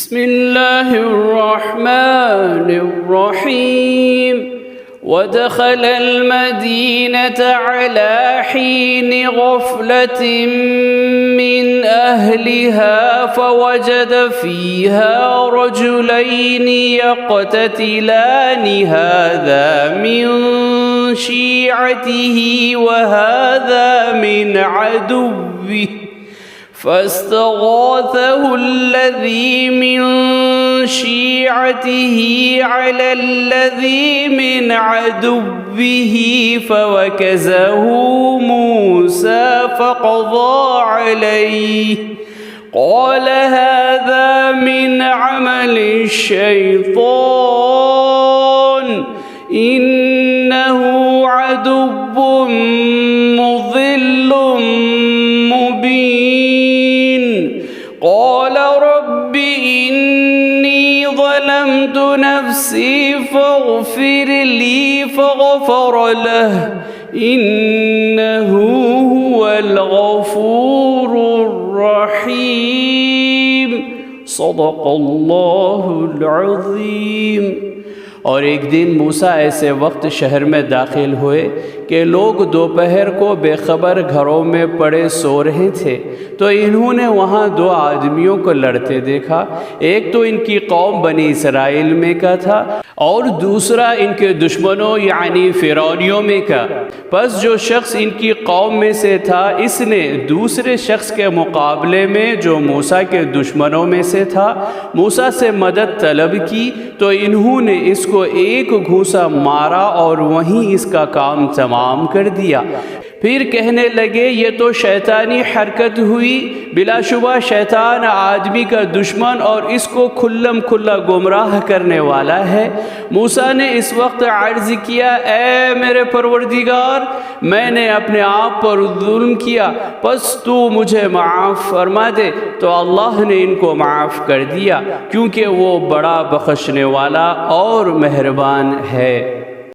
بسم الله الرحمن الرحيم ودخل المدينة على حين غفلة من أهلها فوجد فيها رجلين يقتتلان هذا من شيعته وهذا من عدوه فاستغاثه الذي من شيعته على الذي من عدوه فوكزه موسى فقضى عليه قال هذا من عمل الشيطان إنه عدو مضل مبين قال رب إني ظلمت نفسي فاغفر لي فغفر له إنه هو الغفور الرحيم صدق الله العظيم۔ اور ایک دن موسیٰ ایسے وقت شہر میں داخل ہوئے کہ لوگ دوپہر کو بے خبر گھروں میں پڑے سو رہے تھے، تو انہوں نے وہاں دو آدمیوں کو لڑتے دیکھا۔ ایک تو ان کی قوم بنی اسرائیل میں کا تھا اور دوسرا ان کے دشمنوں یعنی فرعونیوں میں کا۔ پس جو شخص ان کی قوم میں سے تھا اس نے دوسرے شخص کے مقابلے میں جو موسیٰ کے دشمنوں میں سے تھا موسیٰ سے مدد طلب کی، تو انہوں نے اس کو ایک گھوسا مارا اور وہیں اس کا کام تمام کر دیا۔ پھر کہنے لگے یہ تو شیطانی حرکت ہوئی، بلا شبہ شیطان آدمی کا دشمن اور اس کو کھلم کھلا گمراہ کرنے والا ہے۔ موسیٰ نے اس وقت عرض کیا اے میرے پروردگار، میں نے اپنے آپ پر ظلم کیا، پس تو مجھے معاف فرما دے۔ تو اللہ نے ان کو معاف کر دیا کیونکہ وہ بڑا بخشنے والا اور مہربان ہے۔